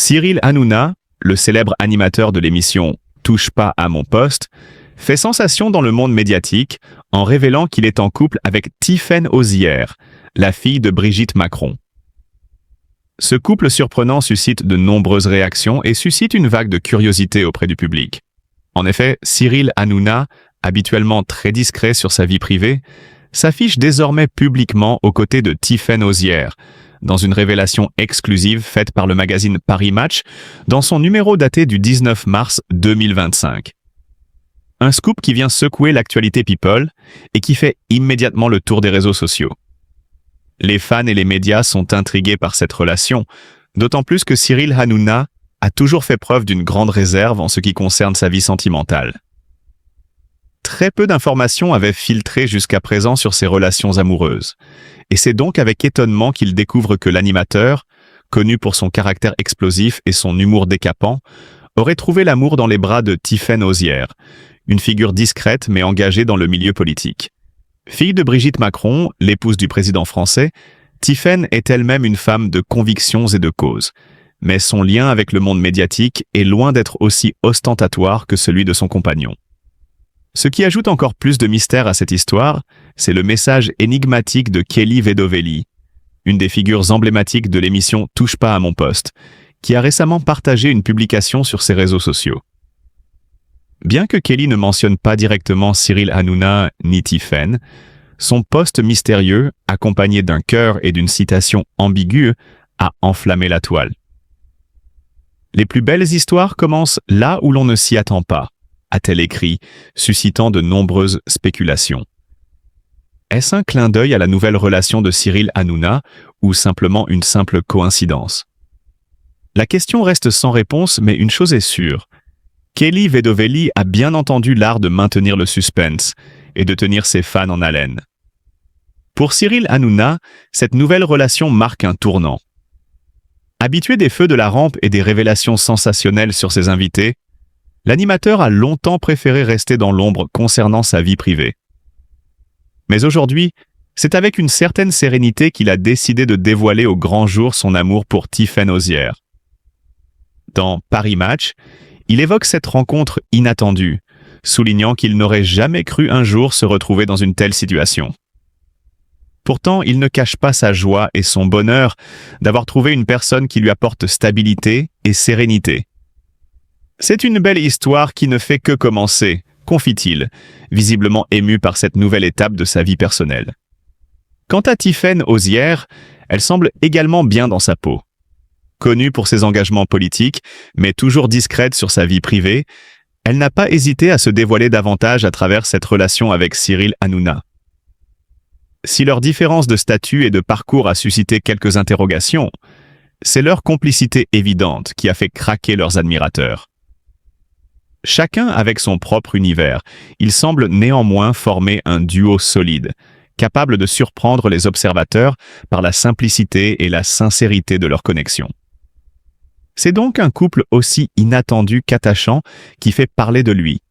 Cyril Hanouna, le célèbre animateur de l'émission Touche pas à mon poste, fait sensation dans le monde médiatique en révélant qu'il est en couple avec Tiffaine Auzière, la fille de Brigitte Macron. Ce couple surprenant suscite de nombreuses réactions et suscite une vague de curiosité auprès du public. En effet, Cyril Hanouna, habituellement très discret sur sa vie privée, s'affiche désormais publiquement aux côtés de Tiffaine Auzière, dans une révélation exclusive faite par le magazine Paris Match dans son numéro daté du 19 mars 2025. Un scoop qui vient secouer l'actualité people et qui fait immédiatement le tour des réseaux sociaux. Les fans et les médias sont intrigués par cette relation, d'autant plus que Cyril Hanouna a toujours fait preuve d'une grande réserve en ce qui concerne sa vie sentimentale. Très peu d'informations avaient filtré jusqu'à présent sur ses relations amoureuses, et c'est donc avec étonnement qu'il découvre que l'animateur, connu pour son caractère explosif et son humour décapant, aurait trouvé l'amour dans les bras de Tiffaine Auzière, une figure discrète mais engagée dans le milieu politique. Fille de Brigitte Macron, l'épouse du président français, Tiffaine est elle-même une femme de convictions et de causes, mais son lien avec le monde médiatique est loin d'être aussi ostentatoire que celui de son compagnon. Ce qui ajoute encore plus de mystère à cette histoire, c'est le message énigmatique de Kelly Vedovelli, une des figures emblématiques de l'émission Touche pas à mon poste, qui a récemment partagé une publication sur ses réseaux sociaux. Bien que Kelly ne mentionne pas directement Cyril Hanouna ni Tiffaine, son post mystérieux, accompagné d'un cœur et d'une citation ambiguë, a enflammé la toile. Les plus belles histoires commencent là où l'on ne s'y attend pas, a-t-elle écrit, suscitant de nombreuses spéculations. Est-ce un clin d'œil à la nouvelle relation de Cyril Hanouna ou simplement une simple coïncidence? La question reste sans réponse, mais une chose est sûre. Kelly Vedovelli a bien entendu l'art de maintenir le suspense et de tenir ses fans en haleine. Pour Cyril Hanouna, cette nouvelle relation marque un tournant. Habitué des feux de la rampe et des révélations sensationnelles sur ses invités, l'animateur a longtemps préféré rester dans l'ombre concernant sa vie privée. Mais aujourd'hui, c'est avec une certaine sérénité qu'il a décidé de dévoiler au grand jour son amour pour Tiffaine Auzière. Dans Paris Match, il évoque cette rencontre inattendue, soulignant qu'il n'aurait jamais cru un jour se retrouver dans une telle situation. Pourtant, il ne cache pas sa joie et son bonheur d'avoir trouvé une personne qui lui apporte stabilité et sérénité. C'est une belle histoire qui ne fait que commencer, confie-t-il, visiblement ému par cette nouvelle étape de sa vie personnelle. Quant à Tiffaine Auzière, elle semble également bien dans sa peau. Connue pour ses engagements politiques, mais toujours discrète sur sa vie privée, elle n'a pas hésité à se dévoiler davantage à travers cette relation avec Cyril Hanouna. Si leur différence de statut et de parcours a suscité quelques interrogations, c'est leur complicité évidente qui a fait craquer leurs admirateurs. Chacun avec son propre univers, ils semblent néanmoins former un duo solide, capable de surprendre les observateurs par la simplicité et la sincérité de leur connexion. C'est donc un couple aussi inattendu qu'attachant qui fait parler de lui,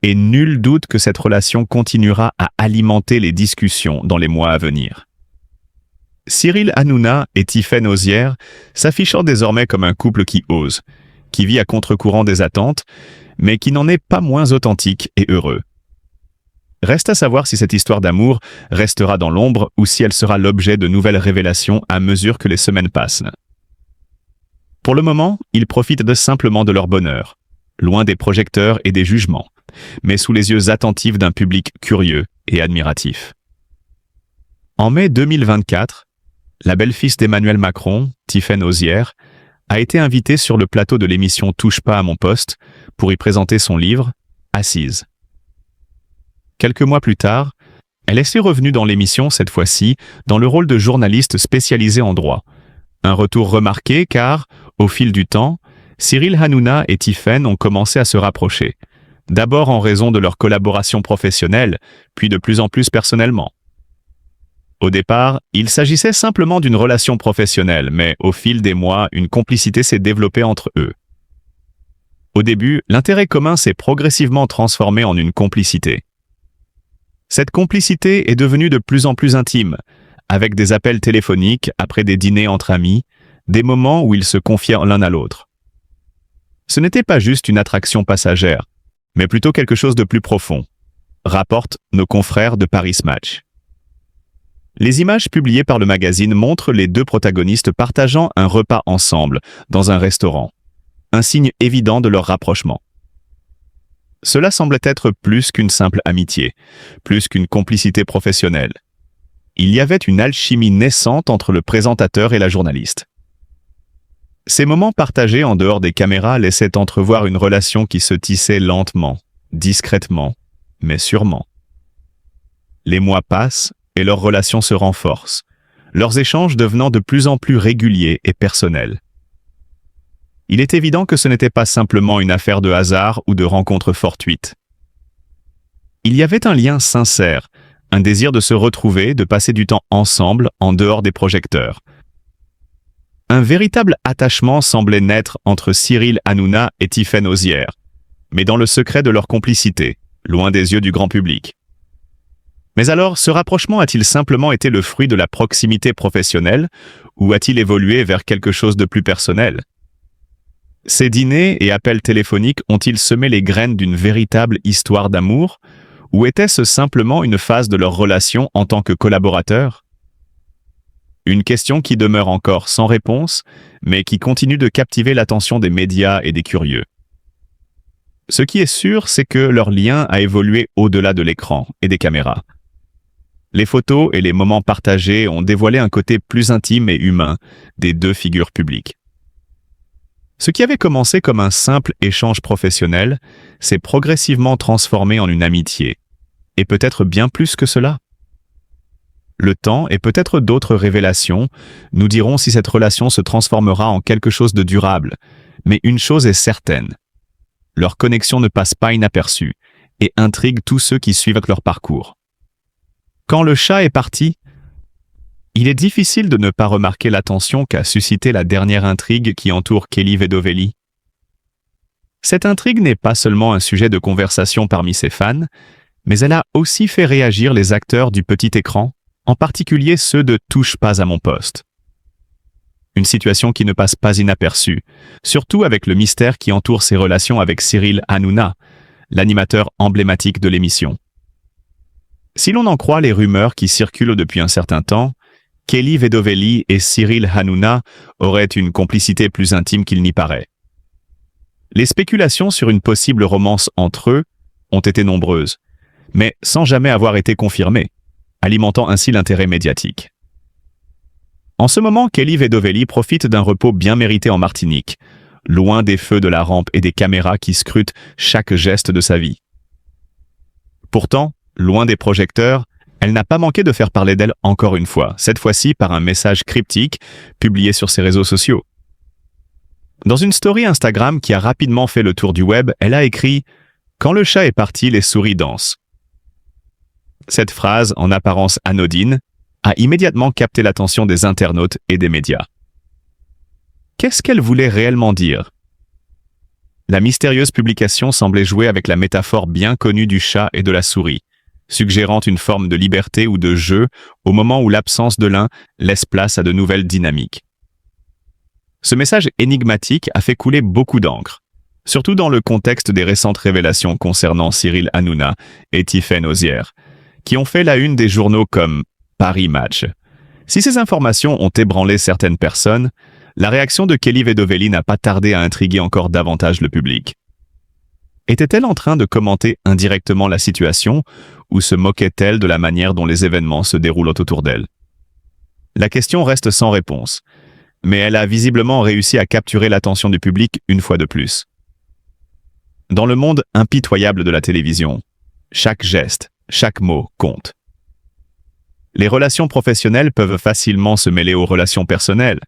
et nul doute que cette relation continuera à alimenter les discussions dans les mois à venir. Cyril Hanouna et Tiffaine Auzière s'affichant désormais comme un couple qui ose, qui vit à contre-courant des attentes, mais qui n'en est pas moins authentique et heureux. Reste à savoir si cette histoire d'amour restera dans l'ombre ou si elle sera l'objet de nouvelles révélations à mesure que les semaines passent. Pour le moment, ils profitent simplement de leur bonheur, loin des projecteurs et des jugements, mais sous les yeux attentifs d'un public curieux et admiratif. En mai 2024, la belle-fille d'Emmanuel Macron, Tiffaine Auzière, a été invitée sur le plateau de l'émission Touche pas à mon poste pour y présenter son livre « Assise ». Quelques mois plus tard, elle est revenue dans l'émission cette fois-ci dans le rôle de journaliste spécialisée en droit. Un retour remarqué car, au fil du temps, Cyril Hanouna et Tiffaine ont commencé à se rapprocher, d'abord en raison de leur collaboration professionnelle, puis de plus en plus personnellement. Au départ, il s'agissait simplement d'une relation professionnelle, mais au fil des mois, une complicité s'est développée entre eux. Au début, l'intérêt commun s'est progressivement transformé en une complicité. Cette complicité est devenue de plus en plus intime, avec des appels téléphoniques après des dîners entre amis, des moments où ils se confiaient l'un à l'autre. Ce n'était pas juste une attraction passagère, mais plutôt quelque chose de plus profond, rapportent nos confrères de Paris Match. Les images publiées par le magazine montrent les deux protagonistes partageant un repas ensemble dans un restaurant, un signe évident de leur rapprochement. Cela semblait être plus qu'une simple amitié, plus qu'une complicité professionnelle. Il y avait une alchimie naissante entre le présentateur et la journaliste. Ces moments partagés en dehors des caméras laissaient entrevoir une relation qui se tissait lentement, discrètement, mais sûrement. Les mois passent et leur relation se renforce, leurs échanges devenant de plus en plus réguliers et personnels. Il est évident que ce n'était pas simplement une affaire de hasard ou de rencontre fortuite. Il y avait un lien sincère, un désir de se retrouver, de passer du temps ensemble en dehors des projecteurs. Un véritable attachement semblait naître entre Cyril Hanouna et Tiffaine Auzière, mais dans le secret de leur complicité, loin des yeux du grand public. Mais alors, ce rapprochement a-t-il simplement été le fruit de la proximité professionnelle ou a-t-il évolué vers quelque chose de plus personnel? Ces dîners et appels téléphoniques ont-ils semé les graines d'une véritable histoire d'amour ou était-ce simplement une phase de leur relation en tant que collaborateurs? Une question qui demeure encore sans réponse, mais qui continue de captiver l'attention des médias et des curieux. Ce qui est sûr, c'est que leur lien a évolué au-delà de l'écran et des caméras. Les photos et les moments partagés ont dévoilé un côté plus intime et humain des deux figures publiques. Ce qui avait commencé comme un simple échange professionnel s'est progressivement transformé en une amitié, et peut-être bien plus que cela. Le temps et peut-être d'autres révélations nous diront si cette relation se transformera en quelque chose de durable, mais une chose est certaine. Leur connexion ne passe pas inaperçue et intrigue tous ceux qui suivent leur parcours. Quand le chat est parti, il est difficile de ne pas remarquer l'attention qu'a suscité la dernière intrigue qui entoure Kelly Vedovelli. Cette intrigue n'est pas seulement un sujet de conversation parmi ses fans, mais elle a aussi fait réagir les acteurs du petit écran, en particulier ceux de Touche pas à mon poste. Une situation qui ne passe pas inaperçue, surtout avec le mystère qui entoure ses relations avec Cyril Hanouna, l'animateur emblématique de l'émission. Si l'on en croit les rumeurs qui circulent depuis un certain temps, Kelly Vedovelli et Cyril Hanouna auraient une complicité plus intime qu'il n'y paraît. Les spéculations sur une possible romance entre eux ont été nombreuses, mais sans jamais avoir été confirmées, alimentant ainsi l'intérêt médiatique. En ce moment, Kelly Vedovelli profite d'un repos bien mérité en Martinique, loin des feux de la rampe et des caméras qui scrutent chaque geste de sa vie. Pourtant, loin des projecteurs, elle n'a pas manqué de faire parler d'elle encore une fois, cette fois-ci par un message cryptique publié sur ses réseaux sociaux. Dans une story Instagram qui a rapidement fait le tour du web, elle a écrit « Quand le chat est parti, les souris dansent ». Cette phrase, en apparence anodine, a immédiatement capté l'attention des internautes et des médias. Qu'est-ce qu'elle voulait réellement dire? La mystérieuse publication semblait jouer avec la métaphore bien connue du chat et de la souris, suggérant une forme de liberté ou de jeu au moment où l'absence de l'un laisse place à de nouvelles dynamiques. Ce message énigmatique a fait couler beaucoup d'encre, surtout dans le contexte des récentes révélations concernant Cyril Hanouna et Tiffaine Auzière, qui ont fait la une des journaux comme Paris Match. Si ces informations ont ébranlé certaines personnes, la réaction de Kelly Vedovelli n'a pas tardé à intriguer encore davantage le public. Était-elle en train de commenter indirectement la situation ou se moquait-elle de la manière dont les événements se déroulent autour d'elle? La question reste sans réponse, mais elle a visiblement réussi à capturer l'attention du public une fois de plus. Dans le monde impitoyable de la télévision, chaque geste, chaque mot compte. Les relations professionnelles peuvent facilement se mêler aux relations personnelles,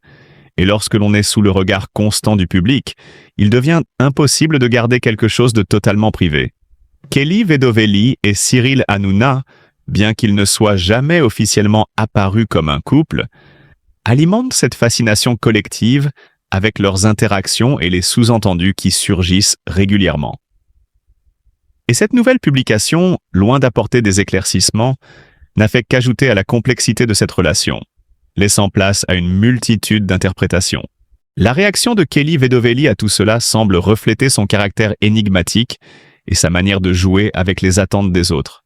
et lorsque l'on est sous le regard constant du public, il devient impossible de garder quelque chose de totalement privé. Kelly Vedovelli et Cyril Hanouna, bien qu'ils ne soient jamais officiellement apparus comme un couple, alimentent cette fascination collective avec leurs interactions et les sous-entendus qui surgissent régulièrement. Et cette nouvelle publication, loin d'apporter des éclaircissements, n'a fait qu'ajouter à la complexité de cette relation, laissant place à une multitude d'interprétations. La réaction de Kelly Vedovelli à tout cela semble refléter son caractère énigmatique et sa manière de jouer avec les attentes des autres.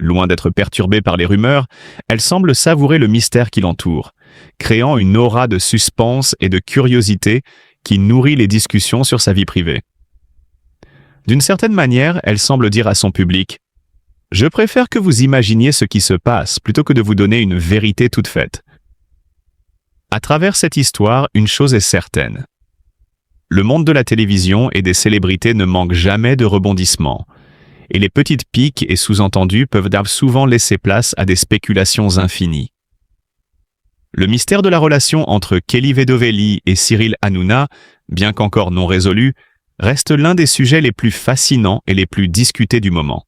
Loin d'être perturbée par les rumeurs, elle semble savourer le mystère qui l'entoure, créant une aura de suspense et de curiosité qui nourrit les discussions sur sa vie privée. D'une certaine manière, elle semble dire à son public « Je préfère que vous imaginiez ce qui se passe plutôt que de vous donner une vérité toute faite. » À travers cette histoire, une chose est certaine. Le monde de la télévision et des célébrités ne manque jamais de rebondissements, et les petites piques et sous-entendus peuvent souvent laisser place à des spéculations infinies. Le mystère de la relation entre Kelly Vedovelli et Cyril Hanouna, bien qu'encore non résolu, reste l'un des sujets les plus fascinants et les plus discutés du moment.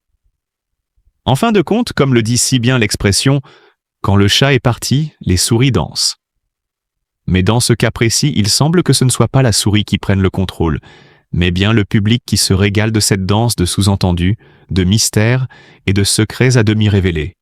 En fin de compte, comme le dit si bien l'expression « Quand le chat est parti, les souris dansent ». Mais dans ce cas précis, il semble que ce ne soit pas la souris qui prenne le contrôle, mais bien le public qui se régale de cette danse de sous-entendus, de mystères et de secrets à demi révélés.